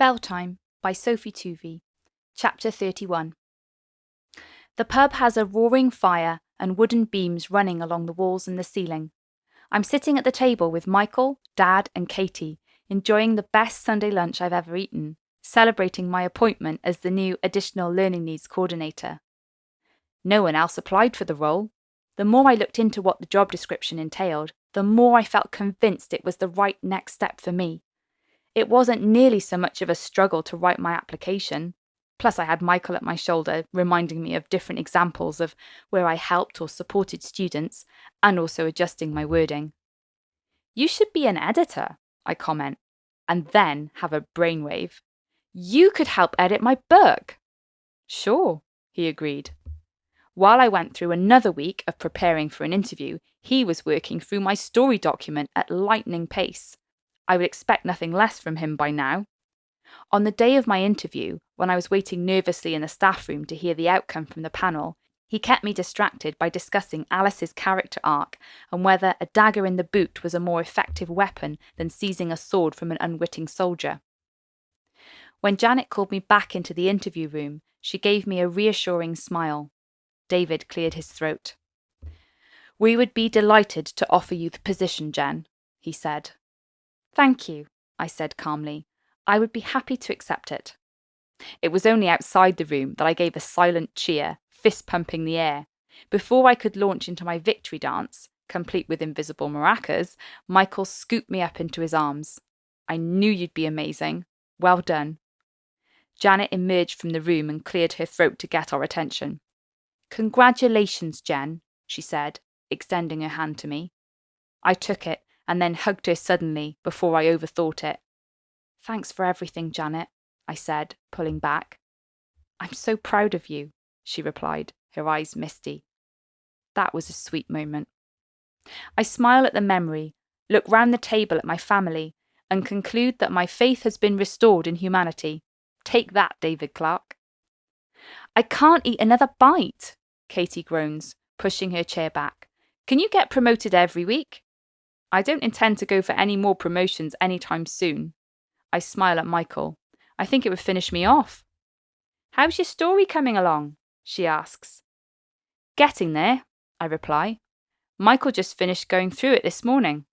Bell Time by Sophie Tuvey. Chapter 31. The pub has a roaring fire and wooden beams running along the walls and the ceiling. I'm sitting at the table with Michael, Dad and Katie, enjoying the best Sunday lunch I've ever eaten, celebrating my appointment as the new Additional Learning Needs Coordinator. No one else applied for the role. The more I looked into what the job description entailed, the more I felt convinced it was the right next step for me. It wasn't nearly so much of a struggle to write my application. Plus, I had Michael at my shoulder, reminding me of different examples of where I helped or supported students, and also adjusting my wording. "You should be an editor," I comment, and then have a brainwave. "You could help edit my book." "Sure," he agreed. While I went through another week of preparing for an interview, he was working through my story document at lightning pace. I would expect nothing less from him by now. On the day of my interview, when I was waiting nervously in the staff room to hear the outcome from the panel, he kept me distracted by discussing Alice's character arc and whether a dagger in the boot was a more effective weapon than seizing a sword from an unwitting soldier. When Janet called me back into the interview room, she gave me a reassuring smile. David cleared his throat. "We would be delighted to offer you the position, Jen," he said. "Thank you," I said calmly. "I would be happy to accept it." It was only outside the room that I gave a silent cheer, fist pumping the air. Before I could launch into my victory dance, complete with invisible maracas, Michael scooped me up into his arms. "I knew you'd be amazing. Well done." Janet emerged from the room and cleared her throat to get our attention. "Congratulations, Jen," she said, extending her hand to me. I took it and then hugged her suddenly before I overthought it. "Thanks for everything, Janet," I said, pulling back. "I'm so proud of you," she replied, her eyes misty. That was a sweet moment. I smile at the memory, look round the table at my family, and conclude that my faith has been restored in humanity. Take that, David Clark. "I can't eat another bite," Katie groans, pushing her chair back. "Can you get promoted every week?" "I don't intend to go for any more promotions anytime soon." I smile at Michael. "I think it would finish me off." "How's your story coming along?" she asks. "Getting there," I reply. "Michael just finished going through it this morning."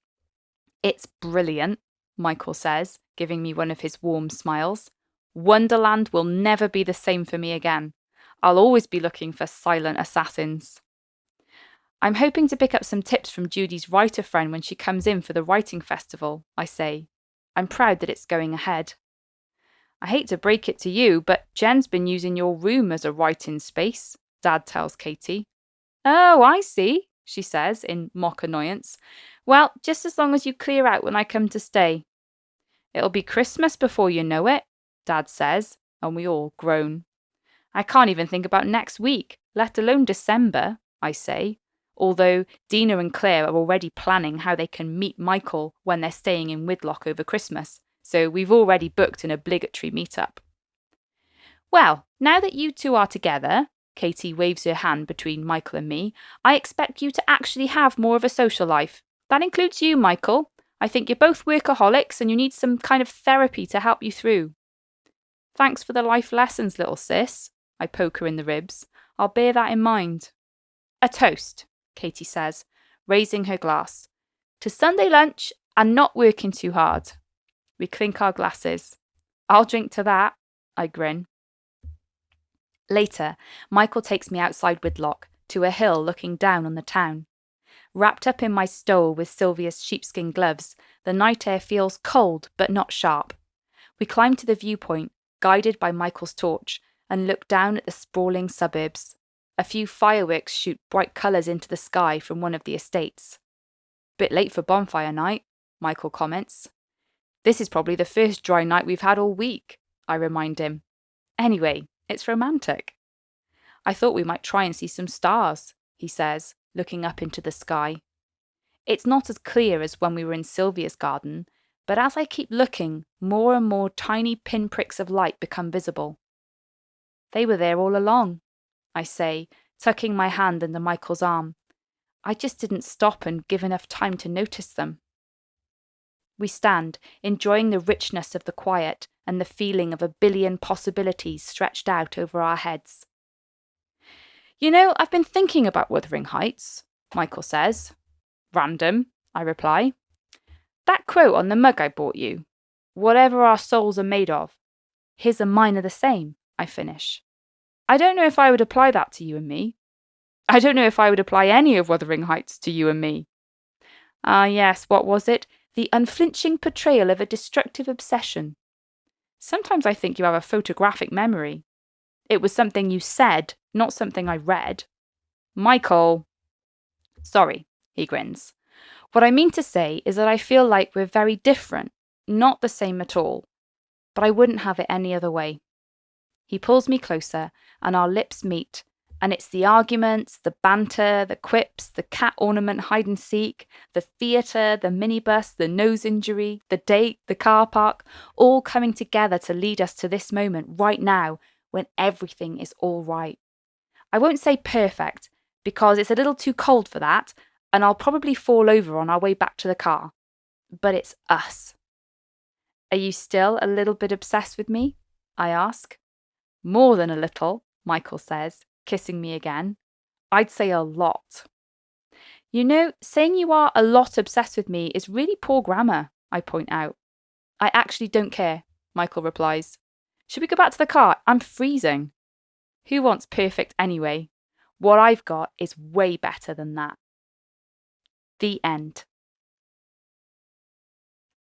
"It's brilliant," Michael says, giving me one of his warm smiles. "Wonderland will never be the same for me again. I'll always be looking for silent assassins." "I'm hoping to pick up some tips from Judy's writer friend when she comes in for the writing festival," I say. I'm proud that it's going ahead. "I hate to break it to you, but Jen's been using your room as a writing space," Dad tells Katie. "Oh, I see," she says in mock annoyance. "Well, just as long as you clear out when I come to stay." "It'll be Christmas before you know it," Dad says, and we all groan. "I can't even think about next week, let alone December," I say, although Dina and Claire are already planning how they can meet Michael when they're staying in Widlock over Christmas, so we've already booked an obligatory meet-up. "Well, now that you two are together," Katie waves her hand between Michael and me, "I expect you to actually have more of a social life. That includes you, Michael. I think you're both workaholics and you need some kind of therapy to help you through." "Thanks for the life lessons, little sis." I poke her in the ribs. "I'll bear that in mind." "A toast," Katie says, raising her glass. "To Sunday lunch and not working too hard." We clink our glasses. "I'll drink to that," I grin. Later, Michael takes me outside Widlock to a hill looking down on the town. Wrapped up in my stole with Sylvia's sheepskin gloves, the night air feels cold but not sharp. We climb to the viewpoint, guided by Michael's torch, and look down at the sprawling suburbs. A few fireworks shoot bright colours into the sky from one of the estates. "Bit late for bonfire night," Michael comments. "This is probably the first dry night we've had all week," I remind him. "Anyway, it's romantic." "I thought we might try and see some stars," he says, looking up into the sky. It's not as clear as when we were in Sylvia's garden, but as I keep looking, more and more tiny pinpricks of light become visible. "They were there all along," I say, tucking my hand under Michael's arm. "I just didn't stop and give enough time to notice them." We stand, enjoying the richness of the quiet and the feeling of a billion possibilities stretched out over our heads. You know, I've been thinking about Wuthering Heights, Michael says. Random, I reply. That quote on the mug I bought you. Whatever our souls are made of. His and mine are the same, I finish. I don't know if I would apply that to you and me. I don't know if I would apply any of Wuthering Heights to you and me. Ah, yes, what was it? The unflinching portrayal of a destructive obsession. Sometimes I think you have a photographic memory. It was something you said, not something I read. Michael. Sorry, he grins. What I mean to say is that I feel like we're very different, not the same at all. But I wouldn't have it any other way. He pulls me closer, and our lips meet, and it's the arguments, the banter, the quips, the cat ornament hide and seek, the theatre, the minibus, the nose injury, the date, the car park, all coming together to lead us to this moment right now when everything is all right. I won't say perfect, because it's a little too cold for that, and I'll probably fall over on our way back to the car. But it's us. Are you still a little bit obsessed with me? I ask. More than a little, Michael says, kissing me again. I'd say a lot. You know, saying you are a lot obsessed with me is really poor grammar, I point out. I actually don't care, Michael replies. Should we go back to the car? I'm freezing. Who wants perfect anyway? What I've got is way better than that. The end.